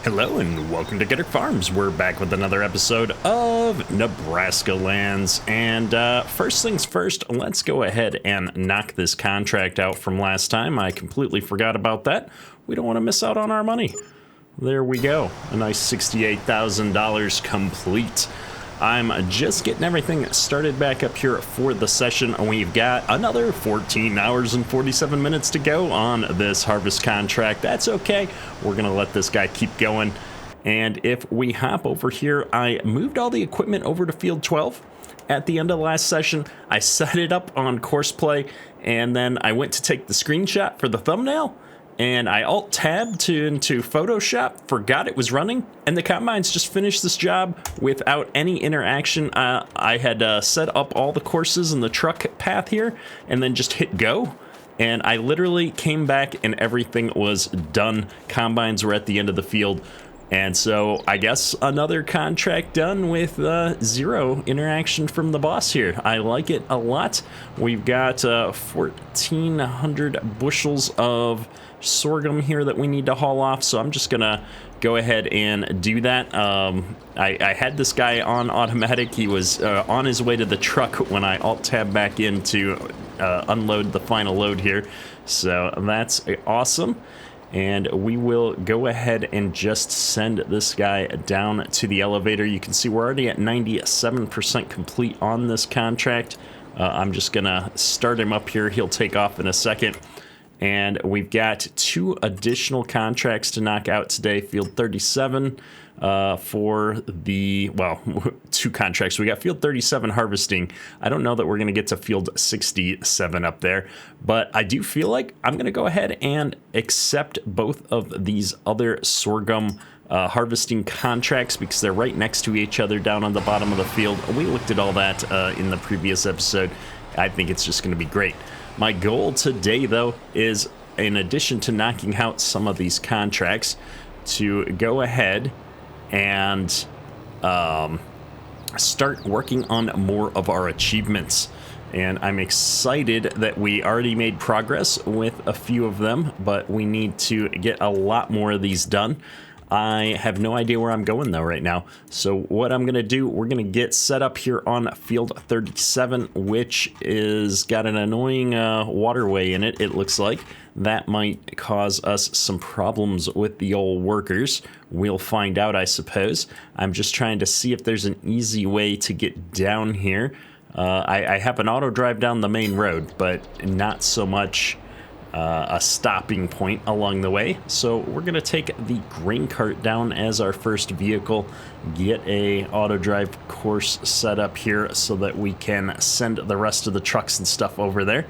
Hello and welcome to Paddock Farms. We're back with another episode of Nebraska Lands. And first things first, let's go ahead and knock this contract out from last time. I completely forgot about that. We don't want to miss out on our money. There we go. A nice $68,000 complete. I'm just getting everything started back up here for the session. We've got another 14 hours and 47 minutes to go on this harvest contract. That's okay. We're going to let this guy keep going. And if we hop over here, I moved all the equipment over to field 12 at the end of the last session. I set it up on course play, and then I went to take the screenshot for the thumbnail. And I alt-tabbed into Photoshop, forgot it was running, and the combines just finished this job without any interaction. I had set up all the courses in the truck path here, and then just hit go. And I literally came back and everything was done. Combines were at the end of the field. And so I guess another contract done with zero interaction from the boss here. I like it a lot. We've got 1,400 bushels of sorghum here that we need to haul off, so I'm just gonna go ahead and do that. I had this guy on automatic. He was on his way to the truck when I alt-tab back in to unload the final load here, so that's awesome. And we will go ahead and just send this guy down to the elevator. You can see we're already at 97% complete on this contract. I'm just gonna start him up here. He'll take off in a second. And we've got two additional contracts to knock out today. Field 37 for the, well, two contracts. We got Field 37 harvesting. I don't know that we're going to get to Field 67 up there, but I do feel like I'm going to go ahead and accept both of these other sorghum harvesting contracts because they're right next to each other down on the bottom of the field. We looked at all that in the previous episode. I think it's just going to be great. My goal today, though, is in addition to knocking out some of these contracts, to go ahead and start working on more of our achievements. And I'm excited that we already made progress with a few of them, but we need to get a lot more of these done. I have no idea where I'm going though right now. So what I'm going to do, we're going to get set up here on field 37, which is got an annoying waterway in it. It looks like that might cause us some problems with the old workers. We'll find out, I suppose. I'm just trying to see if there's an easy way to get down here. I have an auto drive down the main road, but not so much a stopping point along the way. So we're going to take the grain cart down as our first vehicle, get a auto drive course set up here so that we can send the rest of the trucks and stuff over there.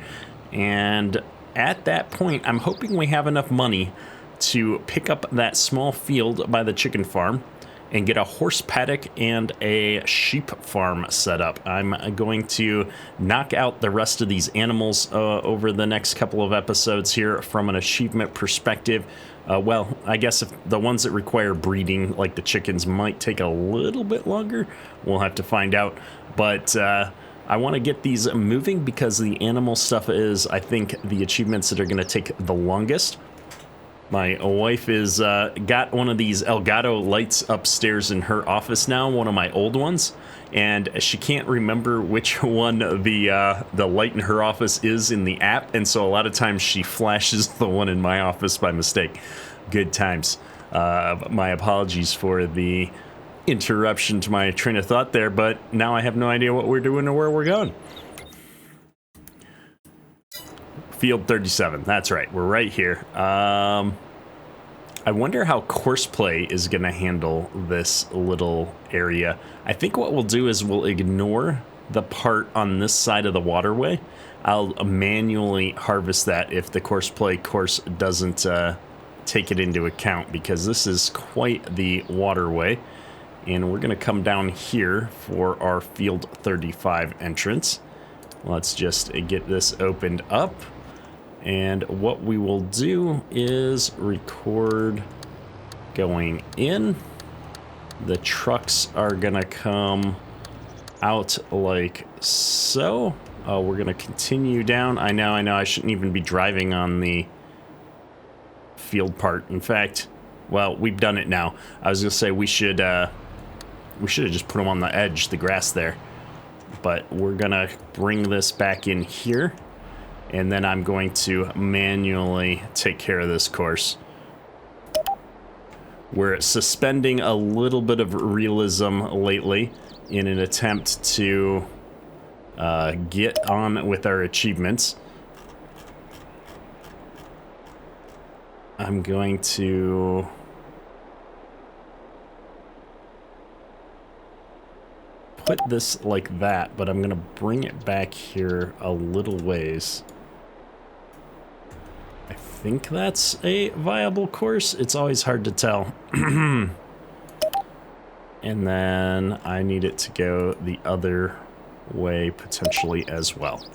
And at that point, I'm hoping we have enough money to pick up that small field by the chicken farm and get a horse paddock and a sheep farm set up. I'm going to knock out the rest of these animals over the next couple of episodes here from an achievement perspective. Well, I guess if the ones that require breeding, like the chickens, might take a little bit longer. We'll have to find out. But I want to get these moving because the animal stuff is, I think, the achievements that are going to take the longest. My wife is got one of these Elgato lights upstairs in her office now, one of my old ones, and she can't remember which one the light in her office is in the app, and so a lot of times she flashes the one in my office by mistake. Good times. My apologies for the interruption to my train of thought there, but now I have no idea what we're doing or where we're going. Field 37, that's right, we're right here. I wonder how course play is going to handle this little area. I think what we'll do is we'll ignore the part on this side of the waterway. I'll manually harvest that if the course play course doesn't take it into account, because this is quite the waterway. And we're going to come down here for our Field 35 entrance. Let's just get this opened up. And what we will do is record going in. The trucks are gonna come out like so. We're gonna continue down. I know, I shouldn't even be driving on the field part. In fact, Well, we've done it now. I was gonna say we should have just put them on the edge, the grass there. But we're gonna bring this back in here, and then I'm going to manually take care of this course. We're suspending a little bit of realism lately in an attempt to get on with our achievements. I'm going to put this like that, but I'm gonna bring it back here a little ways. I think that's a viable course. It's always hard to tell. And then I need it to go the other way potentially as well.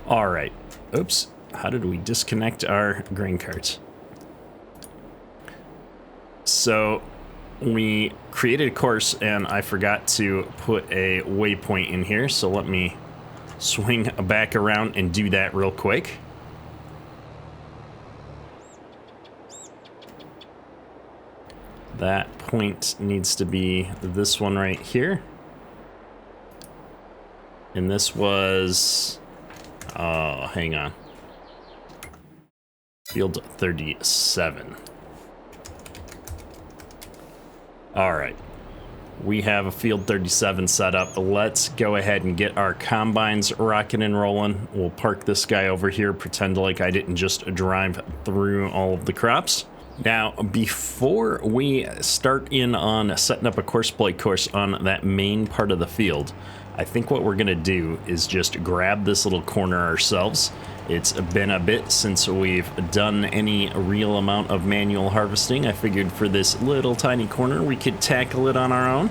All right. Oops. How did we disconnect our grain carts? So we created a course and I forgot to put a waypoint in here. So let me swing back around and do that real quick. That point needs to be this one right here. And this was, oh, hang on. Field 37. All right. We have a field 37 set up. Let's go ahead and get our combines rocking and rolling. We'll park this guy over here, pretend like I didn't just drive through all of the crops. Now, before we start in on setting up a course play course on that main part of the field, I think what we're gonna do is just grab this little corner ourselves. It's been a bit since we've done any real amount of manual harvesting. I figured for this little tiny corner, we could tackle it on our own.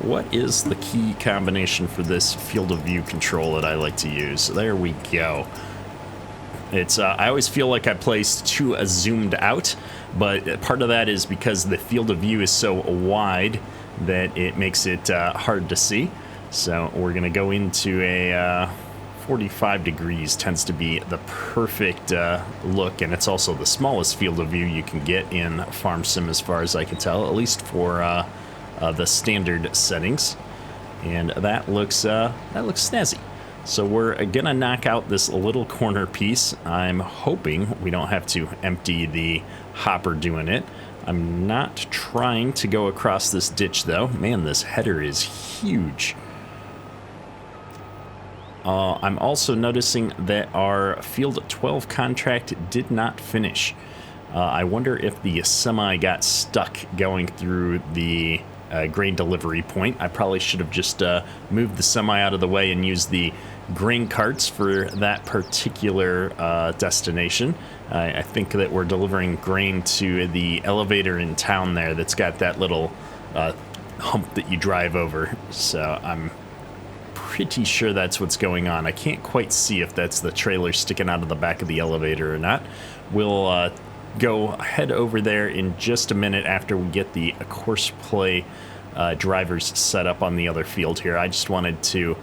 What is the key combination for this field of view control that I like to use? There we go. It's I always feel like I place too zoomed out, but part of that is because the field of view is so wide that it makes it hard to see. So we're gonna go into a 45 degrees tends to be the perfect look, and it's also the smallest field of view you can get in Farm Sim as far as I can tell, at least for the standard settings. And that looks snazzy. So we're gonna knock out this little corner piece. I'm hoping we don't have to empty the hopper doing it. I'm not trying to go across this ditch though. Man, this header is huge. I'm also noticing that our Field 12 contract did not finish. I wonder if the semi got stuck going through the grain delivery point. I probably should have just moved the semi out of the way and used the grain carts for that particular destination. I think that we're delivering grain to the elevator in town there that's got that little hump that you drive over. So I'm pretty sure that's what's going on. I can't quite see if that's the trailer sticking out of the back of the elevator or not. We'll go head over there in just a minute after we get the course play drivers set up on the other field here. I just wanted to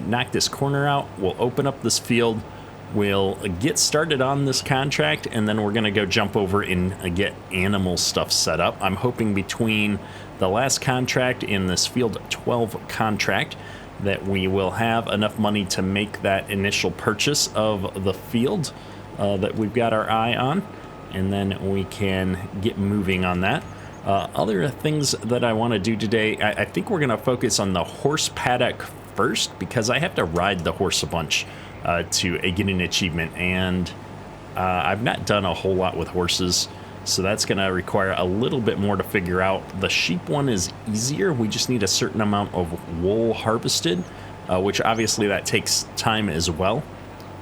knock this corner out. We'll open up this field. We'll get started on this contract, and then we're going to go jump over and get animal stuff set up. I'm hoping between the last contract and this Field 12 contract that we will have enough money to make that initial purchase of the field that we've got our eye on, and then we can get moving on that. Other things that I want to do today, I think we're going to focus on the horse paddock first, because I have to ride the horse a bunch to get an achievement, and I've not done a whole lot with horses, so that's going to require a little bit more to figure out. The sheep one is easier. We just need a certain amount of wool harvested, which obviously that takes time as well.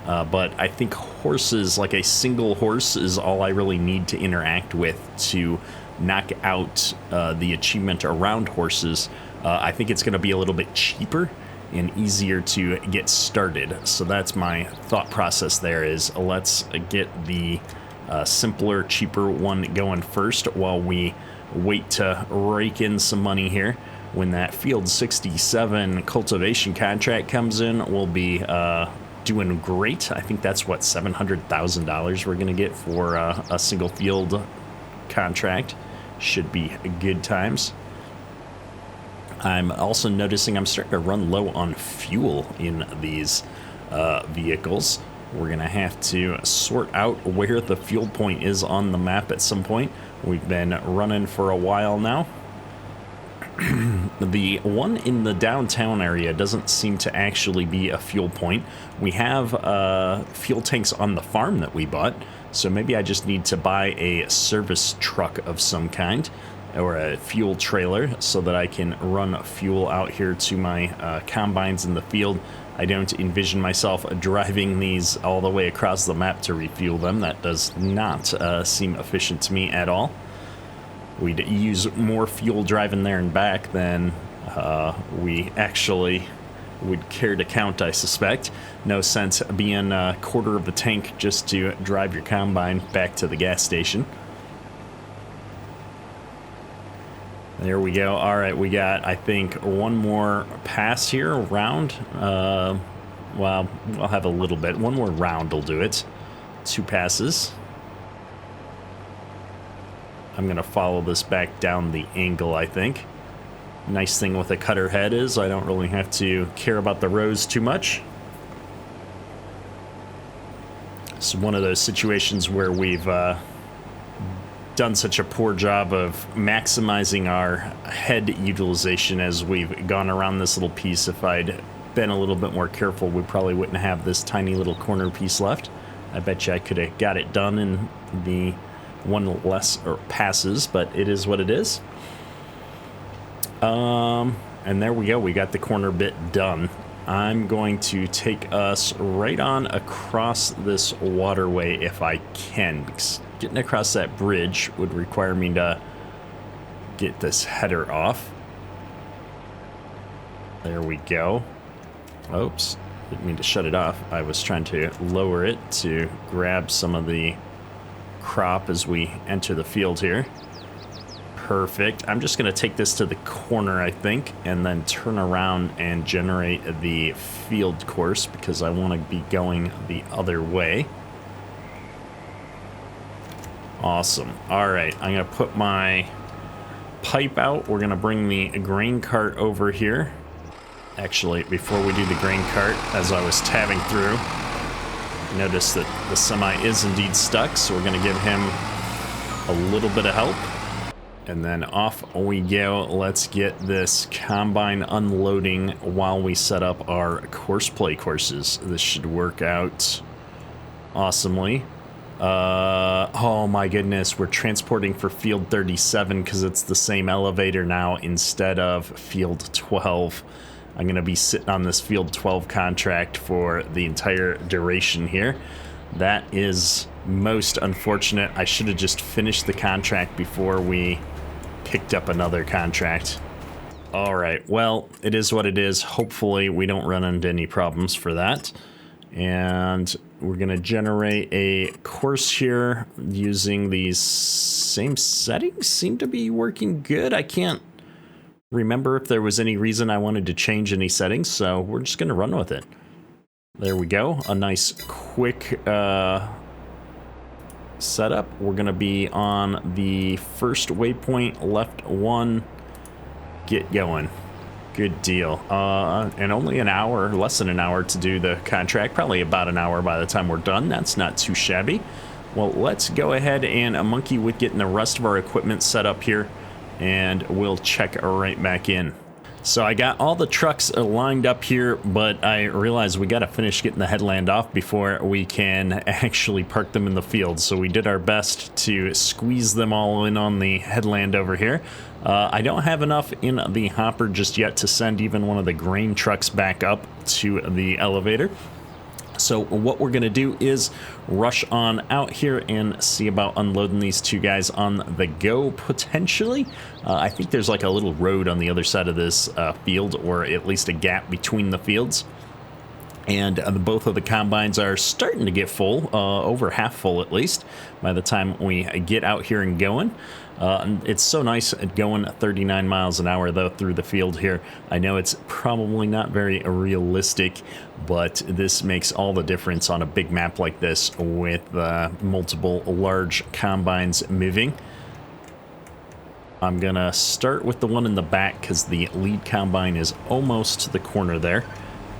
But I think horses, like a single horse, is all I really need to interact with to knock out the achievement around horses. I think it's going to be a little bit cheaper and easier to get started. So that's my thought process there, is let's get the simpler, cheaper one going first while we wait to rake in some money here. When that Field 67 cultivation contract comes in, we'll be doing great. I think that's what, $700,000 we're gonna get for a single field contract. Should be good times. I'm also noticing I'm starting to run low on fuel in these vehicles. We're gonna have to sort out where the fuel point is on the map at some point. We've been running for a while now. The one in the downtown area doesn't seem to actually be a fuel point. We have fuel tanks on the farm that we bought, so maybe I just need to buy a service truck of some kind, or a fuel trailer, so that I can run fuel out here to my combines in the field. I don't envision myself driving these all the way across the map to refuel them. That does not seem efficient to me at all. We'd use more fuel driving there and back than we actually would care to count, I suspect. No sense being a quarter of the tank just to drive your combine back to the gas station. There we go. All right, we got, I think, one more pass here, round. Well, I'll have a little bit. One more round will do it. 2 passes. I'm going to follow this back down the angle, I think. Nice thing with a cutter head is I don't really have to care about the rows too much. It's one of those situations where we've done such a poor job of maximizing our head utilization as we've gone around this little piece. If I'd been a little bit more careful, we probably wouldn't have this tiny little corner piece left. I bet you I could have got it done in the one less passes, but it is what it is. And there we go. We got the corner bit done. I'm going to take us right on across this waterway if I can, because getting across that bridge would require me to get this header off. There we go. Oops, didn't mean to shut it off. I was trying to lower it to grab some of the crop as we enter the field here. Perfect. I'm just going to take this to the corner, I think, and then turn around and generate the field course because I want to be going the other way. Awesome. All right, I'm going to put my pipe out. We're going to bring the grain cart over here. Actually, before we do the grain cart, as I was tabbing through, notice that the semi is indeed stuck, so we're going to give him a little bit of help. And then off we go. Let's get this combine unloading while we set up our course play courses. This should work out awesomely. Oh my goodness, we're transporting for field 37 because it's the same elevator now instead of field 12. I'm going to be sitting on this field 12 contract for the entire duration here. That is most unfortunate. I should have just finished the contract before we picked up another contract. All right, well, it is what it is. Hopefully we don't run into any problems for that. And we're going to generate a course here using these same settings. Seem to be working good. I can't remember if there was any reason I wanted to change any settings, so we're just going to run with it. There we go. A nice quick setup. We're going to be on the first waypoint, left 1. Get going. Good deal. And only an hour, less than an hour to do the contract. Probably about an hour by the time we're done. That's not too shabby. Well, let's go ahead and monkey with getting the rest of our equipment set up here, and we'll check right back in. So I got all the trucks lined up here, but I realized we got to finish getting the headland off before we can actually park them in the field. So we did our best to squeeze them all in on the headland over here. I don't have enough in the hopper just yet to send even one of the grain trucks back up to the elevator. So what we're going to do is rush on out here and see about unloading these two guys on the go, potentially. I think there's like a little road on the other side of this field, or at least a gap between the fields. And both of the combines are starting to get full, over half full at least, by the time we get out here and going. It's so nice going 39 miles an hour, though, through the field here. I know it's probably not very realistic, but this makes all the difference on a big map like this with multiple large combines moving. I'm going to start with the one in the back because the lead combine is almost to the corner there.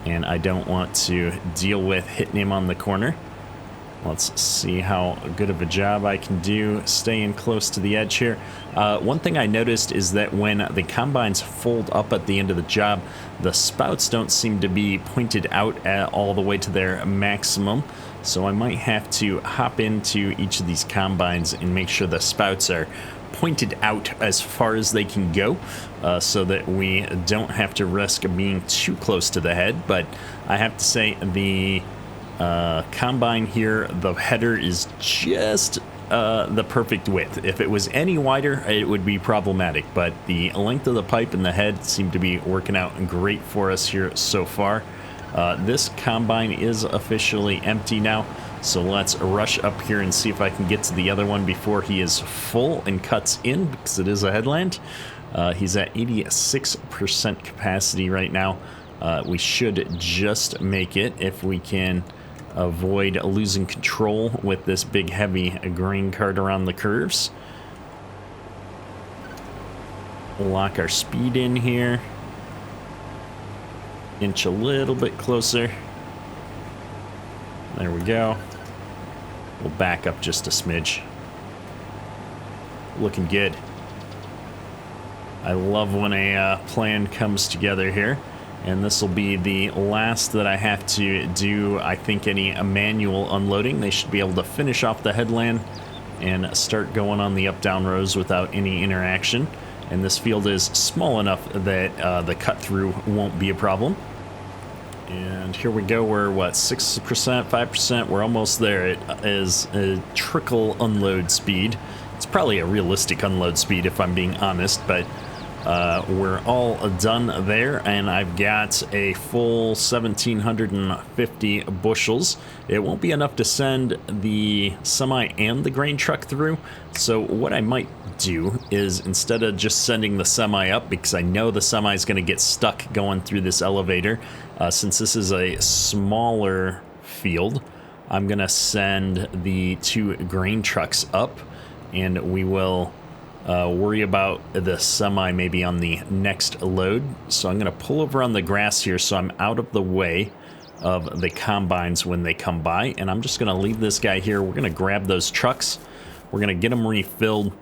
And I don't want to deal with hitting him on the corner. Let's see how good of a job I can do staying close to the edge here. One thing I noticed is that when the combines fold up at the end of the job, the spouts don't seem to be pointed out all the way to their maximum. So I might have to hop into each of these combines and make sure the spouts are pointed out as far as they can go, so that we don't have to risk being too close to the head. But I have to say the combine here, the header is just the perfect width. If it was any wider, it would be problematic, but the length of the pipe and the head seem to be working out great for us here so far. This combine is officially empty now, so let's rush up here and see if I can get to the other one before he is full and cuts in, because it is a headland. He's at 86% capacity right now. We should just make it if we can avoid losing control with this big heavy grain cart around the curves. Lock our speed in here. Inch a little bit closer. There we go. We'll back up just a smidge. Looking good. I love when a plan comes together here. And this will be the last that I have to do, I think, any manual unloading. They should be able to finish off the headland and start going on the up-down rows without any interaction. And this field is small enough that the cut-through won't be a problem. And here we go. We're, what, 6%, 5%? We're almost there. It is a trickle unload speed. It's probably a realistic unload speed if I'm being honest, but we're all done there, and I've got a full 1,750 bushels. It won't be enough to send the semi and the grain truck through, so what I might do is, instead of just sending the semi up, because I know the semi is going to get stuck going through this elevator, since this is a smaller field, I'm going to send the 2 grain trucks up, and we will worry about the semi maybe on the next load. So I'm going to pull over on the grass here so I'm out of the way of the combines when they come by, and I'm just going to leave this guy here. We're going to grab those trucks, we're going to get them refilled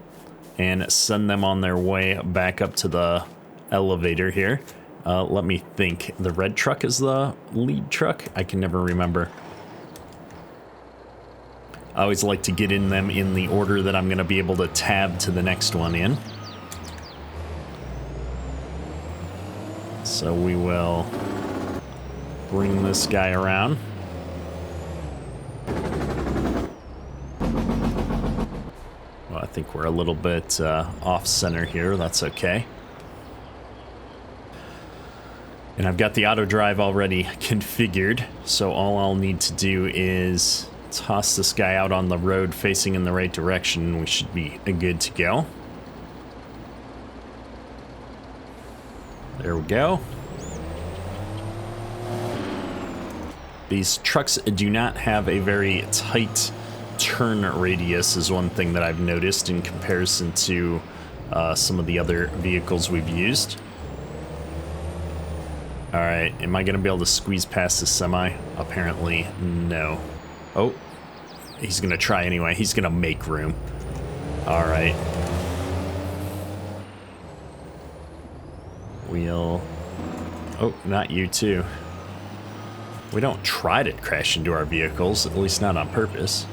and send them on their way back up to the elevator here. Let me think. The red truck is the lead truck? I can never remember. I always like to get in them in the order that I'm going to be able to tab to the next one in. So we will bring this guy around. Well, I think we're a little bit off center here. That's okay. And I've got the auto drive already configured, so all I'll need to do is toss this guy out on the road facing in the right direction. We should be good to go. There we go. These trucks do not have a very tight turn radius, is one thing that I've noticed in comparison to some of the other vehicles we've used. Alright, am I going to be able to squeeze past this semi? Apparently, no. Oh, he's going to try anyway. He's going to make room. Alright. We'll... Oh, not you too. We don't try to crash into our vehicles, at least not on purpose.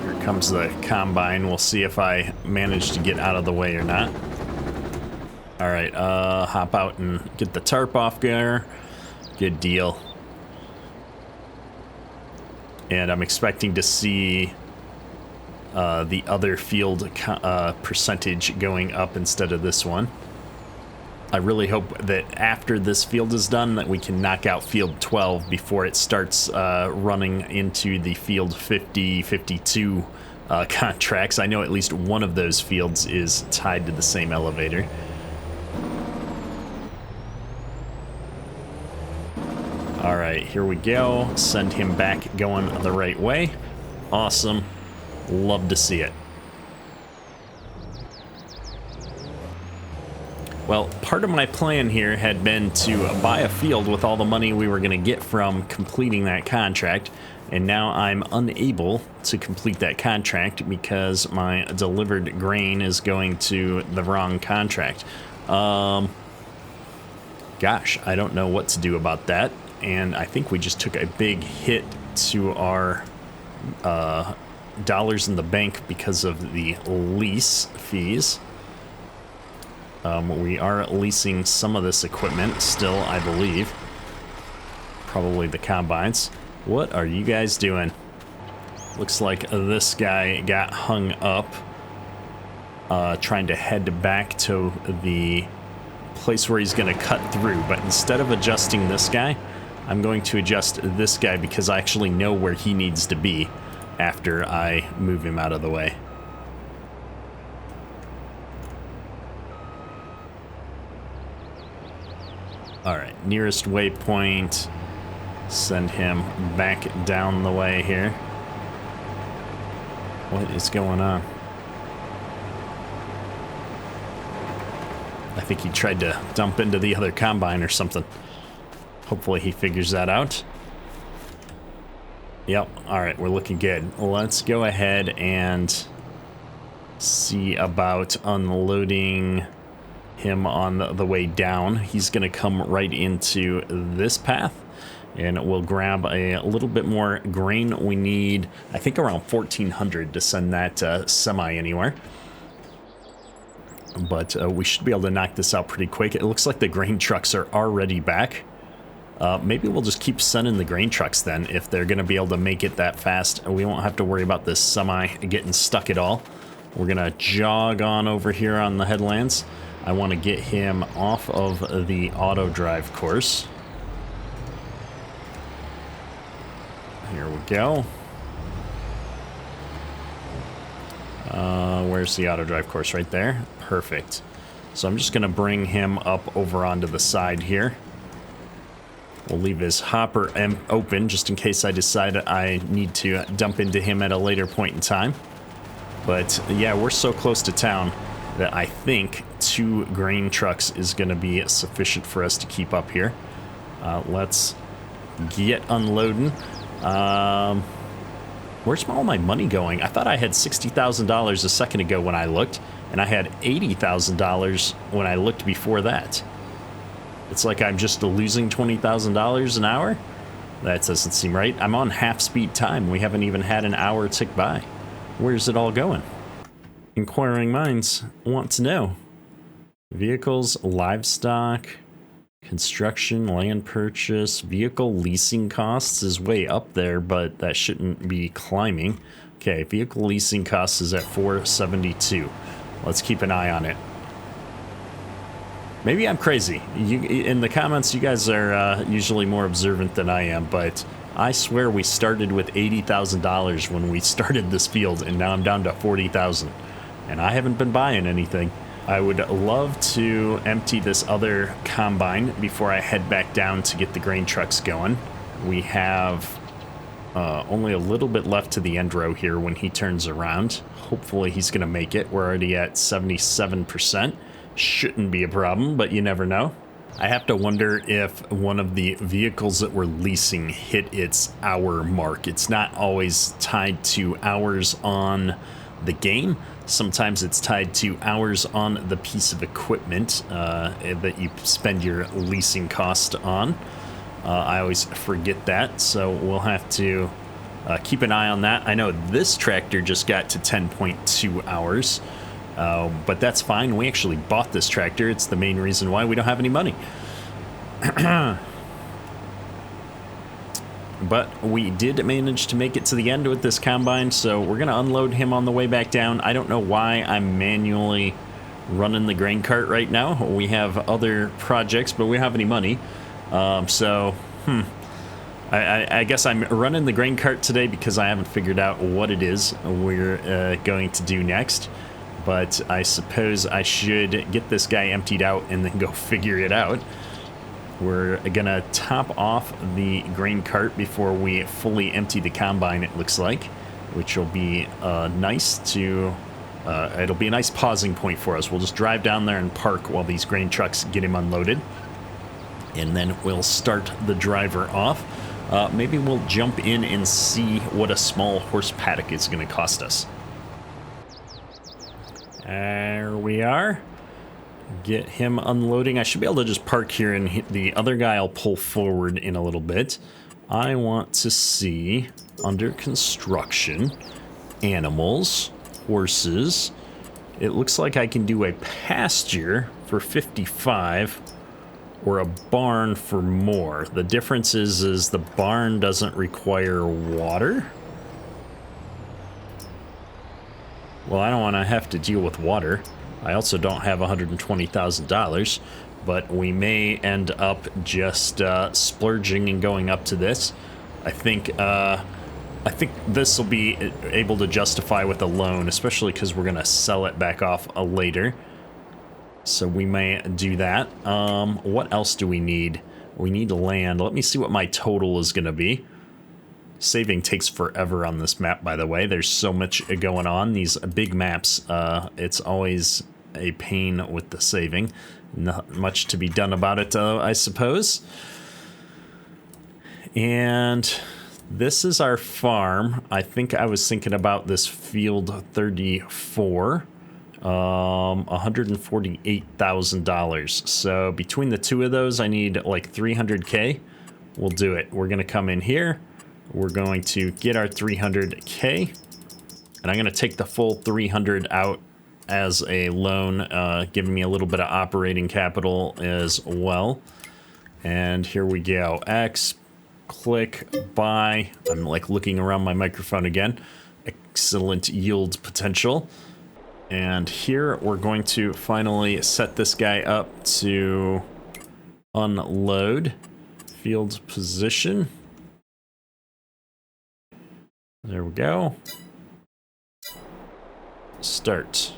Here comes the combine. We'll see if I manage to get out of the way or not. Alright, hop out and get the tarp off there. Good deal. And I'm expecting to see the other field percentage going up instead of this one. I really hope that after this field is done that we can knock out field 12 before it starts running into the field 50, 52 contracts. I know at least one of those fields is tied to the same elevator. All right, here we go. Send him back going the right way. Awesome. Love to see it. Well, part of my plan here had been to buy a field with all the money we were going to get from completing that contract, and now I'm unable to complete that contract because my delivered grain is going to the wrong contract. Gosh, I don't know what to do about that, and I think we just took a big hit to our dollars in the bank because of the lease fees. We are leasing some of this equipment still, I believe. Probably the combines. What are you guys doing? Looks like this guy got hung up trying to head back to the place where he's going to cut through. But instead of adjusting this guy, I'm going to adjust this guy because I actually know where he needs to be after I move him out of the way. All right, nearest waypoint. Send him back down the way here. What is going on? I think he tried to dump into the other combine or something. Hopefully he figures that out. Yep, all right, we're looking good. Let's go ahead and see about unloading him on the way down. He's gonna come right into this path, and we'll grab a little bit more grain. We need, I think, around 1,400 to send that semi anywhere. But we should be able to knock this out pretty quick. It looks like the grain trucks are already back. Maybe we'll just keep sending the grain trucks then. If they're gonna be able to make it that fast, we won't have to worry about this semi getting stuck at all. We're gonna jog on over here on the headlands. I want to get him off of the auto drive course. Here we go. Where's the auto drive course? Right there. Perfect. So I'm just going to bring him up over onto the side here. We'll leave his hopper open just in case I decide I need to dump into him at a later point in time. But yeah, we're so close to town that I think 2 grain trucks is going to be sufficient for us to keep up here. Let's get unloading. Where's all my money going? I thought I had $60,000 a second ago when I looked, and I had $80,000 when I looked before that. It's like I'm just losing $20,000 an hour? That doesn't seem right. I'm on half-speed time. We haven't even had an hour tick by. Where's it all going? Inquiring minds want to know. Vehicles, livestock, construction, land purchase, vehicle leasing costs is way up there, but that shouldn't be climbing. Okay, vehicle leasing costs is at 472. Let's keep an eye on it. Maybe I'm crazy. In the comments, you guys are usually more observant than I am, but I swear we started with $80,000 when we started this field, and now I'm down to $40,000. And I haven't been buying anything. I would love to empty this other combine before I head back down to get the grain trucks going. We have only a little bit left to the end row here when he turns around. Hopefully he's going to make it. We're already at 77%. Shouldn't be a problem, but you never know. I have to wonder if one of the vehicles that we're leasing hit its hour mark. It's not always tied to hours on the game. Sometimes it's tied to hours on the piece of equipment that you spend your leasing cost on. I always forget that, so we'll have to keep an eye on that. I know this tractor just got to 10.2 hours, but that's fine. We actually bought this tractor. It's the main reason why we don't have any money. But we did manage to make it to the end with this combine, so we're going to unload him on the way back down. I don't know why I'm manually running the grain cart right now. We have other projects, but we don't have any money. I guess I'm running the grain cart today because I haven't figured out what it is we're going to do next. But I suppose I should get this guy emptied out and then go figure it out. We're gonna top off the grain cart before we fully empty the combine, it looks like, which will be nice to, it'll be a nice pausing point for us. We'll just drive down there and park while these grain trucks get him unloaded. And then we'll start the driver off. Maybe we'll jump in and see what a small horse paddock is gonna cost us. There we are. Get him unloading. I should be able to just park here and hit the other guy. I'll pull forward in a little bit. I want to see under construction, animals, horses. It looks like I can do a pasture for 55 or a barn for more. The difference is the barn doesn't require water. Well, I don't want to have to deal with water. I also don't have $120,000, but we may end up just splurging and going up to this. I think this will be able to justify with a loan, especially because we're going to sell it back off later. So we may do that. What else do we need? We need land. Let me see what my total is going to be. Saving takes forever on this map, by the way. There's so much going on. These big maps, it's always a pain with the saving. Not much to be done about it, I suppose. And this is our farm. I think I was thinking about this field 34. $148,000. So between the two of those, I need like 300K. We'll do it. We're going to come in here. We're going to get our 300K, and I'm going to take the full 300 out as a loan, giving me a little bit of operating capital as well. And here we go. X, click, buy. I'm like looking around my microphone again. Excellent yield potential. And here we're going to finally set this guy up to unload. Field position. There we go. Start.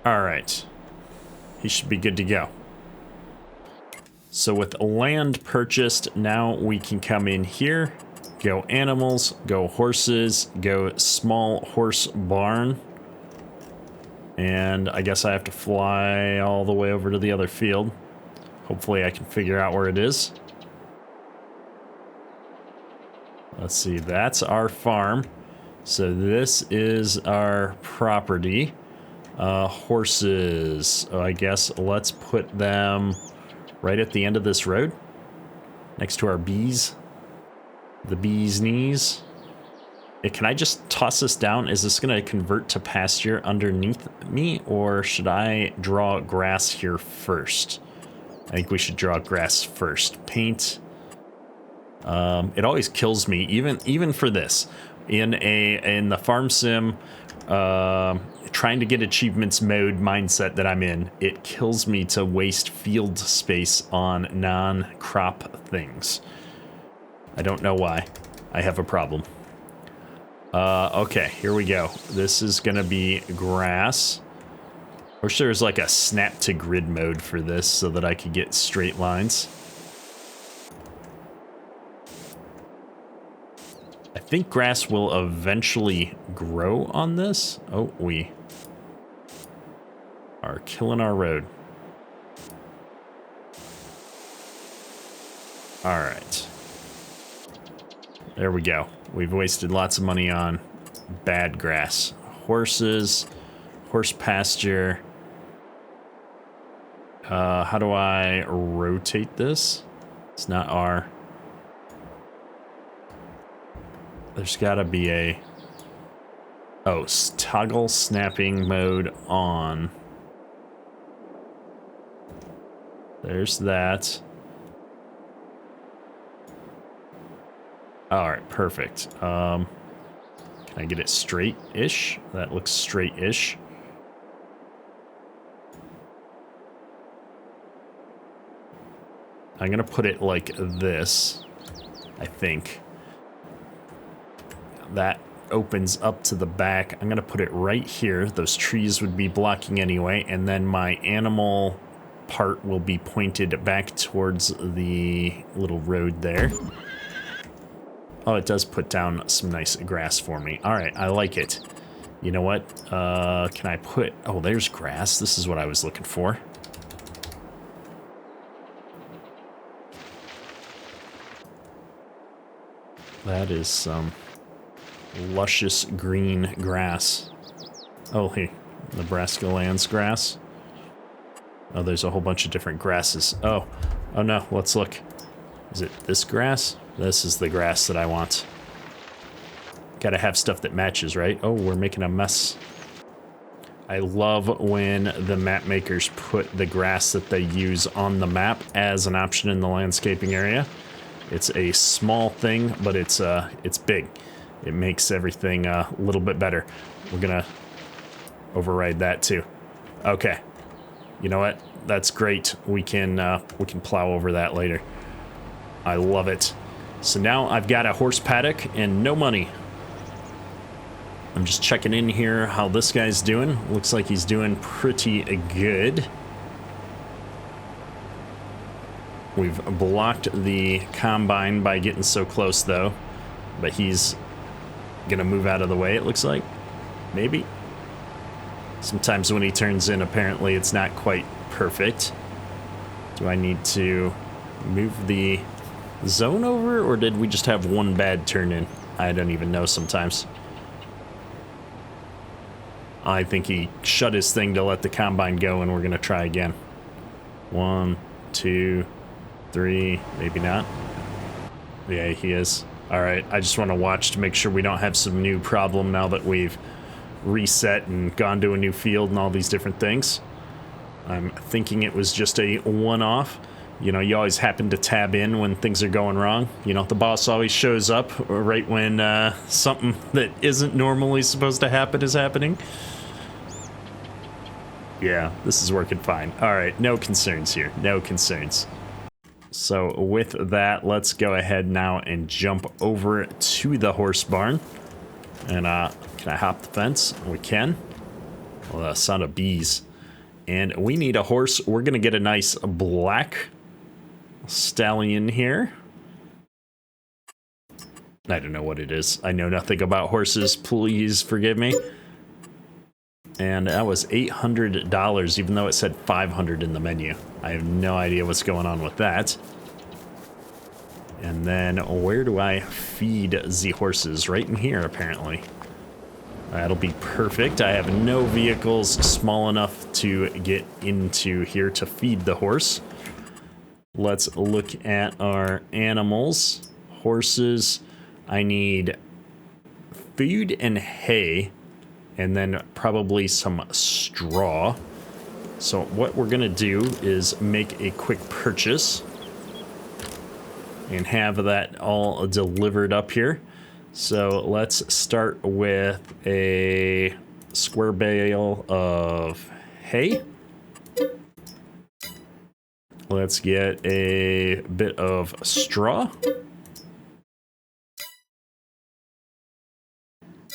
All right. He should be good to go. So with land purchased, now we can come in here, go animals, go horses, go small horse barn. And I guess I have to fly all the way over to the other field. Hopefully I can figure out where it is. Let's see, that's our farm. So this is our property. Horses, I guess let's put them right at the end of this road. Next to our bees. The bees' knees. Can I just toss this down? Is this going to convert to pasture underneath me? Or should I draw grass here first? I think we should draw grass first. Paint. It always kills me, even for this. In the farm sim, trying to get achievements mode mindset that I'm in, it kills me to waste field space on non-crop things. I don't know why. I have a problem. Okay, here we go. This is gonna be grass. I wish there was like a snap to grid mode for this so that I could get straight lines. I think grass will eventually grow on this. Oh, we are killing our road. All right. There we go. We've wasted lots of money on bad grass. Horses, horse pasture. How do I rotate this? It's not R. There's gotta be a... Oh, toggle snapping mode on. There's that. All right, perfect. Can I get it straight-ish? That looks straight-ish. I'm gonna put it like this, I think. That opens up to the back. I'm gonna put it right here. Those trees would be blocking anyway, and then my animal part will be pointed back towards the little road there. Oh, it does put down some nice grass for me. All right, I like it. You know what? Can I put... Oh, there's grass. This is what I was looking for. That is some luscious green grass. Oh, hey, Nebraska Lands grass. Oh, there's a whole bunch of different grasses. Oh no, let's look. Is it this grass? This is the grass that I want. Gotta have stuff that matches, right? Oh, we're making a mess. I love when the map makers put the grass that they use on the map as an option in the landscaping area. It's a small thing, but it's big. It makes everything a little bit better. We're gonna override that too. Okay. You know what? That's great. We can plow over that later. I love it. So now I've got a horse paddock and no money. I'm just checking in here how this guy's doing. Looks like he's doing pretty good. We've blocked the combine by getting so close though, but he's gonna move out of the way, it looks like. Maybe. Sometimes when he turns in, apparently it's not quite perfect. Do I need to move the zone over, or did we just have one bad turn in? I don't even know sometimes. I think he shut his thing to let the combine go, and we're gonna try again. 1, 2, 3, maybe not. Yeah, he is. All right, I just want to watch to make sure we don't have some new problem now that we've reset and gone to a new field and all these different things. I'm thinking it was just a one-off. You know, you always happen to tab in when things are going wrong. You know, the boss always shows up right when something that isn't normally supposed to happen is happening. Yeah, this is working fine. All right, no concerns here. No concerns. So with that, let's go ahead now and jump over to the horse barn. And can I hop the fence? We can. Well, the sound of bees. And we need a horse. We're going to get a nice black stallion here. I don't know what it is. I know nothing about horses. Please forgive me. And that was $800, even though it said $500 in the menu. I have no idea what's going on with that. And then where do I feed the horses? Right in here, apparently. That'll be perfect. I have no vehicles small enough to get into here to feed the horse. Let's look at our animals. Horses, I need food and hay, and then probably some straw. So what we're gonna do is make a quick purchase and have that all delivered up here. So let's start with a square bale of hay. Let's get a bit of straw.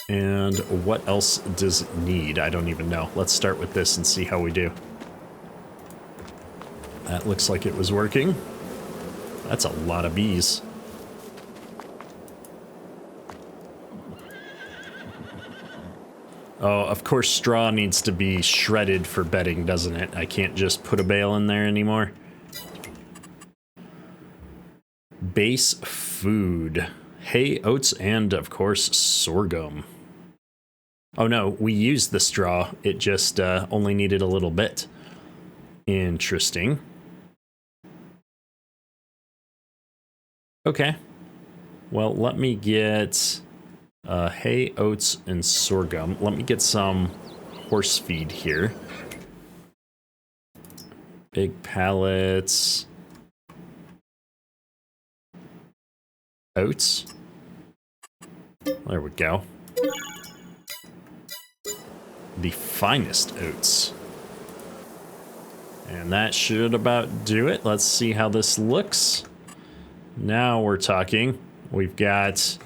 And what else does it need? I don't even know. Let's start with this and see how we do. That looks like it was working. That's a lot of bees. Oh, of course straw needs to be shredded for bedding, doesn't it? I can't just put a bale in there anymore. Base food. Hay, oats, and of course sorghum. Oh no, we used the straw. It just only needed a little bit. Interesting. Okay. Well, let me get hay, oats, and sorghum. Let me get some horse feed here. Big pallets. Oats. There we go. The finest oats. And that should about do it. Let's see how this looks. Now we're talking. We've got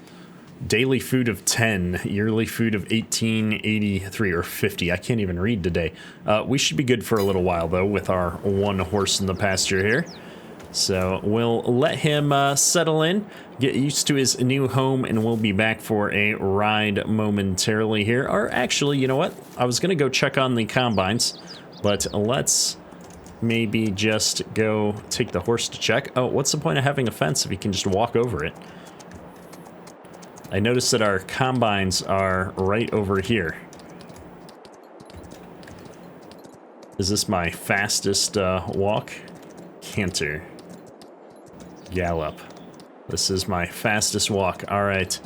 daily food of 10, yearly food of 1883 or 50. I can't even read today. We should be good for a little while, though, with our one horse in the pasture here. So we'll let him settle in, get used to his new home, and we'll be back for a ride momentarily here. Or actually, you know what? I was going to go check on the combines, but let's maybe just go take the horse to check. Oh, what's the point of having a fence if you can just walk over it? I noticed that our combines are right over here. Is this my fastest walk? Canter. Gallop. This is my fastest walk. All right.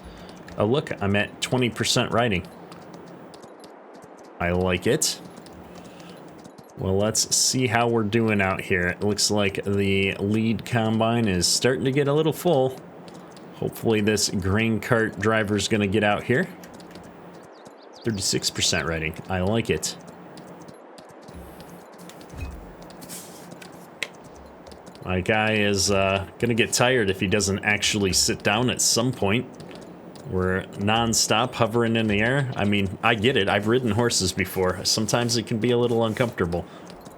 Oh, look, I'm at 20% riding. I like it. Well, let's see how we're doing out here. It looks like the lead combine is starting to get a little full. Hopefully this grain cart driver's gonna get out here. 36% riding. I like it. My guy is gonna get tired if he doesn't actually sit down at some point. We're non-stop hovering in the air. I mean, I get it. I've ridden horses before. Sometimes it can be a little uncomfortable.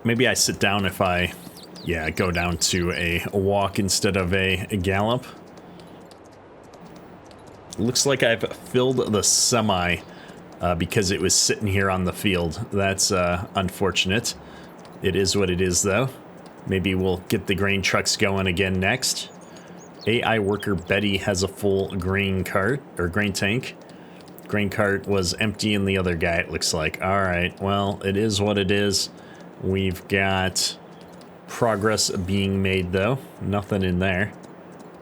Maybe I sit down if I, go down to a walk instead of a gallop. Looks like I've filled the semi because it was sitting here on the field. That's unfortunate. It is what it is, though. Maybe we'll get the grain trucks going again next. AI worker Betty has a full grain cart, or grain tank. Grain cart was empty in the other guy, it looks like. All right, well, it is what it is. We've got progress being made, though. Nothing in there.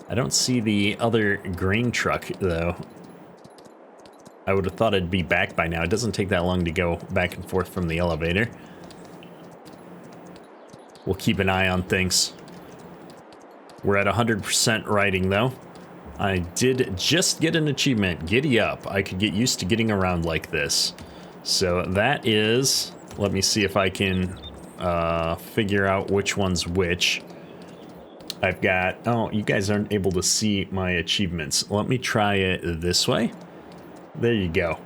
I don't see the other grain truck, though. I would have thought it'd be back by now. It doesn't take that long to go back and forth from the elevator. We'll keep an eye on things. We're at 100% riding, though. I did just get an achievement. Giddy up. I could get used to getting around like this. So that is... Let me see if I can figure out which one's which. I've got... Oh, you guys aren't able to see my achievements. Let me try it this way. There you go.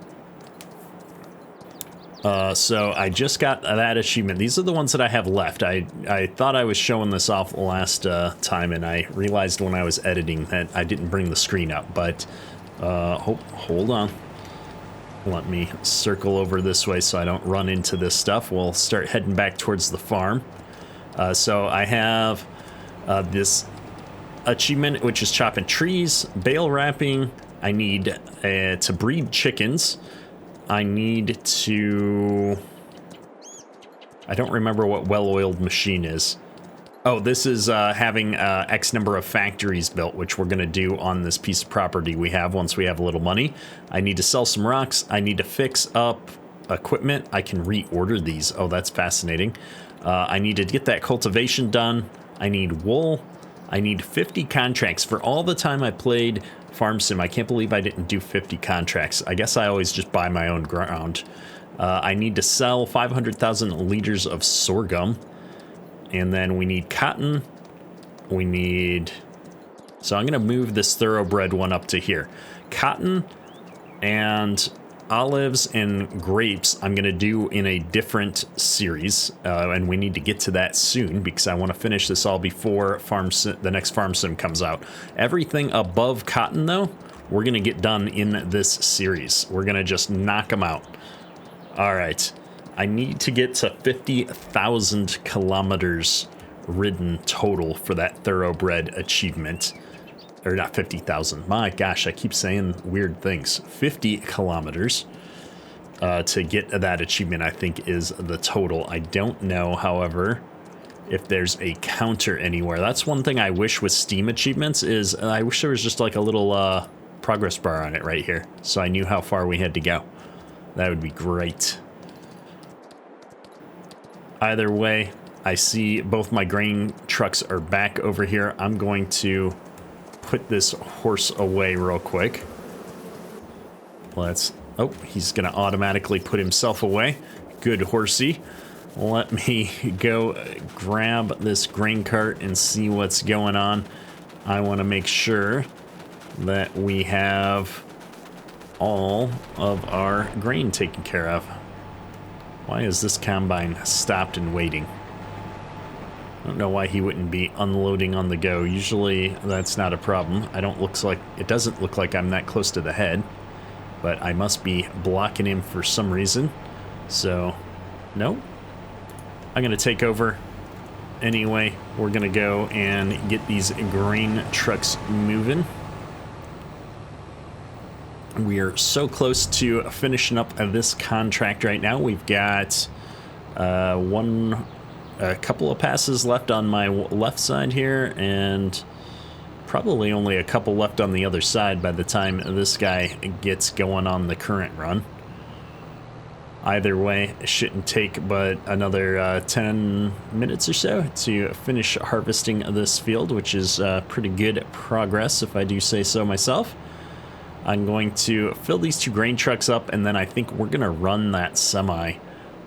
So I just got that achievement. These are the ones that I have left. I thought I was showing this off last time, and I realized when I was editing that I didn't bring the screen up, but hold on. Let me circle over this way so I don't run into this stuff. We'll start heading back towards the farm. So I have this achievement, which is chopping trees, bale wrapping. I need to breed chickens. I need to... I don't remember what well-oiled machine is. Oh, this is having X number of factories built, which we're going to do on this piece of property we have once we have a little money. I need to sell some rocks. I need to fix up equipment. I can reorder these. Oh, that's fascinating. I need to get that cultivation done. I need wool. I need 50 contracts. For all the time I played Farm Sim, I can't believe I didn't do 50 contracts. I guess I always just buy my own ground. I need to sell 500,000 liters of sorghum. And then we need cotton. We need... So I'm going to move this thoroughbred one up to here. Cotton and olives and grapes I'm going to do in a different series. And we need to get to that soon because I want to finish this all before the next Farm Sim comes out. Everything above cotton, though, we're going to get done in this series. We're going to just knock them out. All right. I need to get to 50,000 kilometers ridden total for that thoroughbred achievement. Or not 50,000. My gosh, I keep saying weird things. 50 kilometers to get that achievement, I think, is the total. I don't know, however, if there's a counter anywhere. That's one thing I wish with Steam achievements is I wish there was just like a little progress bar on it right here, so I knew how far we had to go. That would be great. Either way, I see both my grain trucks are back over here. I'm going to put this horse away real quick. Let's... Oh, he's going to automatically put himself away. Good horsey. Let me go grab this grain cart and see what's going on. I want to make sure that we have all of our grain taken care of. Why is this combine stopped and waiting? I don't know why he wouldn't be unloading on the go. Usually that's not a problem. It doesn't look like I'm that close to the head, but I must be blocking him for some reason. So, no. I'm gonna take over. Anyway, we're gonna go and get these grain trucks moving. We are so close to finishing up this contract right now. We've got a couple of passes left on my left side here, and probably only a couple left on the other side by the time this guy gets going on the current run. Either way, it shouldn't take but another 10 minutes or so to finish harvesting this field, which is pretty good progress if I do say so myself. I'm going to fill these two grain trucks up, and then I think we're going to run that semi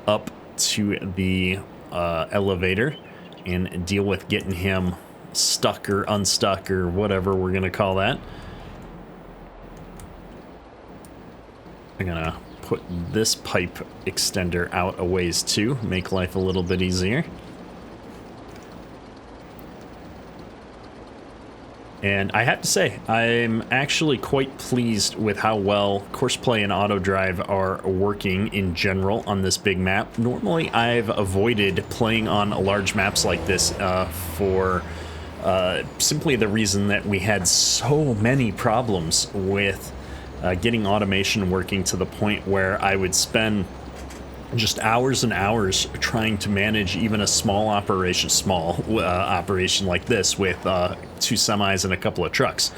up to the elevator and deal with getting him stuck or unstuck or whatever we're going to call that. I'm going to put this pipe extender out a ways too, make life a little bit easier. And I have to say, I'm actually quite pleased with how well course play and auto drive are working in general on this big map. Normally, I've avoided playing on large maps like this for simply the reason that we had so many problems with getting automation working, to the point where I would spend just hours and hours trying to manage even a small operation like this with 2 semis and a couple of trucks.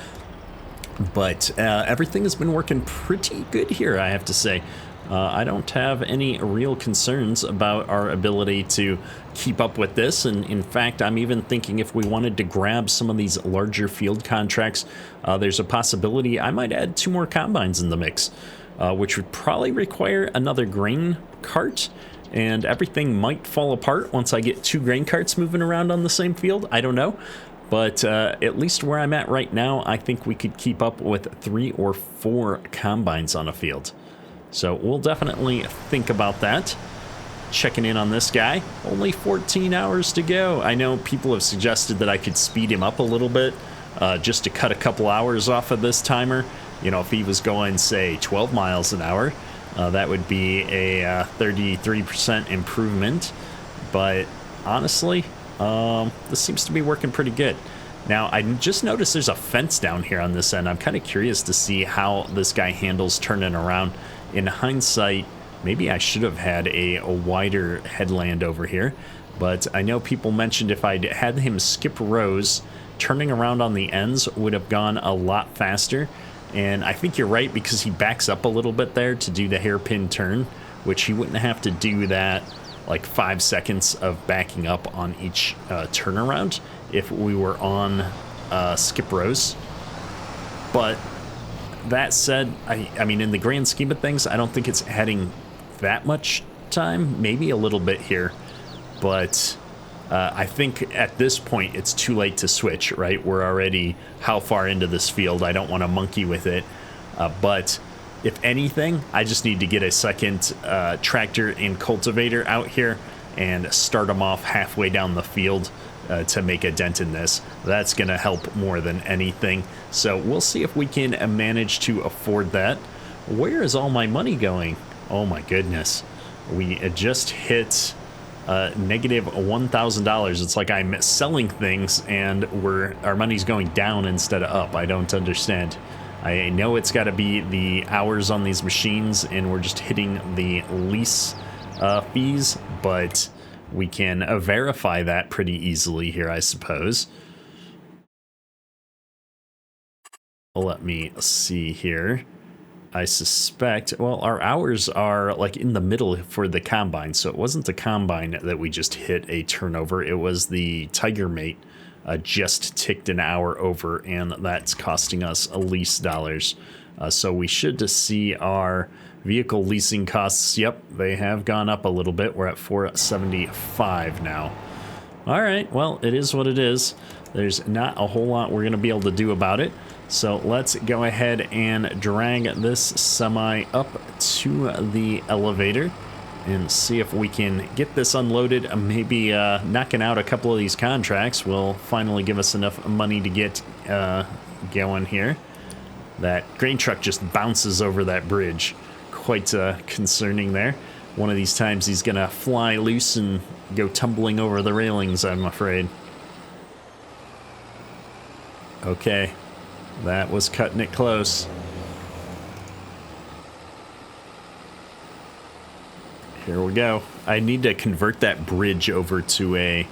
But everything has been working pretty good here, I have to say. I don't have any real concerns about our ability to keep up with this, and in fact, I'm even thinking if we wanted to grab some of these larger field contracts, there's a possibility I might add 2 more combines in the mix. Which would probably require another grain cart, and everything might fall apart once I get 2 grain carts moving around on the same field. I don't know, but at least where I'm at right now, I think we could keep up with 3 or 4 combines on a field. So we'll definitely think about that. Checking in on this guy. Only 14 hours to go. I know people have suggested that I could speed him up a little bit, just to cut a couple hours off of this timer. You know, if he was going, say, 12 miles an hour, that would be a 33% improvement. But honestly, this seems to be working pretty good. Now, I just noticed there's a fence down here on this end. I'm kind of curious to see how this guy handles turning around. In hindsight, maybe I should have had a wider headland over here. But I know people mentioned if I'd had him skip rows, turning around on the ends would have gone a lot faster. And I think you're right, because he backs up a little bit there to do the hairpin turn, which he wouldn't have to do that like 5 seconds of backing up on each turnaround if we were on skip rows. But that said, I mean, in the grand scheme of things, I don't think it's adding that much time, maybe a little bit here, but I think at this point it's too late to switch, right? We're already how far into this field? I don't want to monkey with it, but if anything, I just need to get a second tractor and cultivator out here and start them off halfway down the field to make a dent in this. That's going to help more than anything. So we'll see if we can manage to afford that. Where is all my money going? Oh my goodness. We just hit negative $1,000. It's like I'm selling things and our money's going down instead of up. I don't understand. I know it's got to be the hours on these machines, and we're just hitting the lease fees, but we can verify that pretty easily here, I suppose. Let me see here. I suspect, well, our hours are like in the middle for the combine, so it wasn't the combine that we just hit a turnover. It was the Tiger Mate just ticked an hour over, and that's costing us a lease dollars. So we should see our vehicle leasing costs. Yep, they have gone up a little bit. We're at $475 now. All right, well, it is what it is. There's not a whole lot we're going to be able to do about it. So let's go ahead and drag this semi up to the elevator and see if we can get this unloaded. Maybe knocking out a couple of these contracts will finally give us enough money to get going here. That grain truck just bounces over that bridge. Quite concerning there. One of these times he's gonna fly loose and go tumbling over the railings, I'm afraid. Okay, that was cutting it close. Here we go. I need to convert that bridge over to a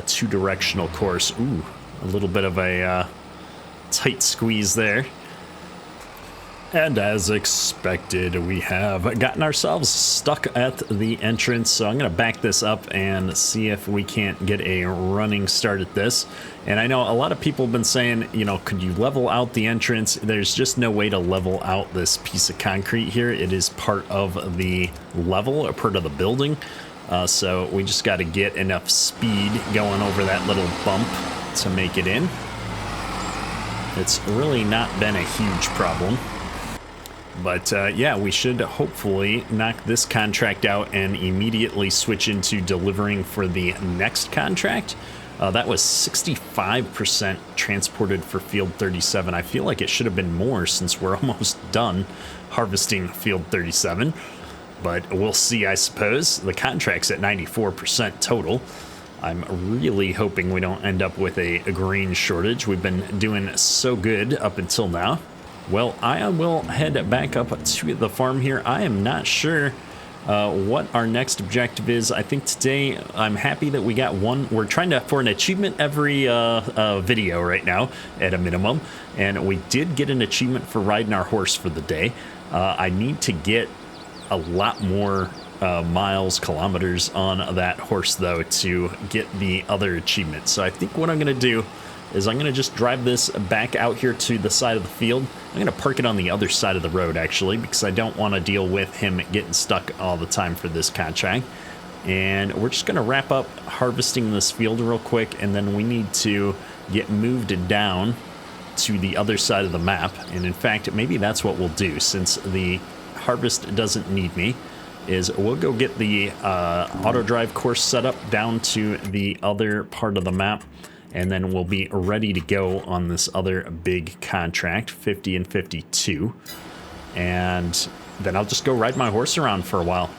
two-directional course. Ooh, a little bit of a tight squeeze there. And as expected, we have gotten ourselves stuck at the entrance. So I'm going to back this up and see if we can't get a running start at this. And I know a lot of people have been saying, you know, could you level out the entrance? There's just no way to level out this piece of concrete here. It is part of the level, or part of the building. So we just got to get enough speed going over that little bump to make it in. It's really not been a huge problem. But yeah, we should hopefully knock this contract out and immediately switch into delivering for the next contract. That was 65% transported for Field 37. I feel like it should have been more since we're almost done harvesting Field 37. But we'll see, I suppose. The contract's at 94% total. I'm really hoping we don't end up with a grain shortage. We've been doing so good up until now. Well, I will head back up to the farm here. I am not sure what our next objective is. I think today I'm happy that we got one. We're trying to for an achievement every video right now at a minimum. And we did get an achievement for riding our horse for the day. I need to get a lot more miles, kilometers on that horse, though, to get the other achievement. So I think what I'm going to do is I'm going to just drive this back out here to the side of the field. I'm going to park it on the other side of the road, actually, because I don't want to deal with him getting stuck all the time for this contract. And we're just going to wrap up harvesting this field real quick, and then we need to get moved down to the other side of the map. And in fact, maybe that's what we'll do, since the harvest doesn't need me, is we'll go get the auto drive course set up down to the other part of the map. And then we'll be ready to go on this other big contract, 50 and 52. And then I'll just go ride my horse around for a while.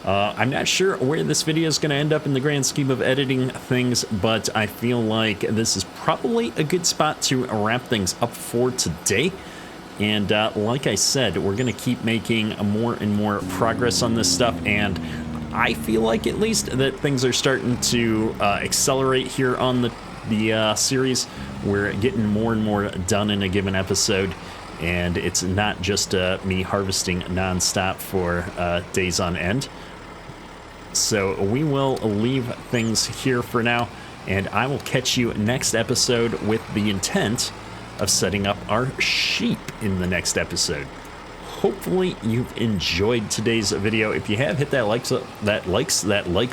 I'm not sure where this video is going to end up in the grand scheme of editing things, but I feel like this is probably a good spot to wrap things up for today. And like I said, we're going to keep making more and more progress on this stuff. And I feel like at least that things are starting to accelerate here on the series. We're getting more and more done in a given episode, and it's not just me harvesting non-stop for days on end. So we will leave things here for now, and I will catch you next episode with the intent of setting up our sheep in the next episode. Hopefully you've enjoyed today's video. If you have, hit that likes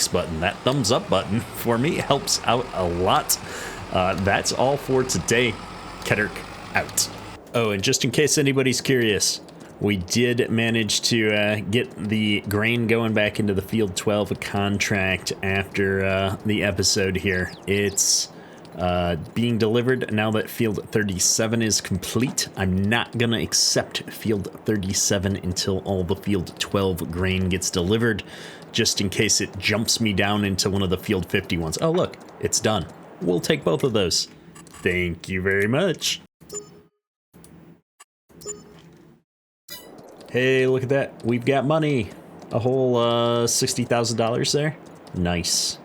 button, that thumbs up button for me. It helps out a lot. That's all for today. Kedrick out. Oh, and just in case anybody's curious, we did manage to get the grain going back into the Field 12 contract after the episode here. It's being delivered now that Field 37 is complete. I'm not going to accept Field 37 until all the Field 12 grain gets delivered, just in case it jumps me down into one of the Field 50 ones. Oh, look, it's done. We'll take both of those. Thank you very much. Hey, look at that. We've got money. A whole $60,000 there. Nice.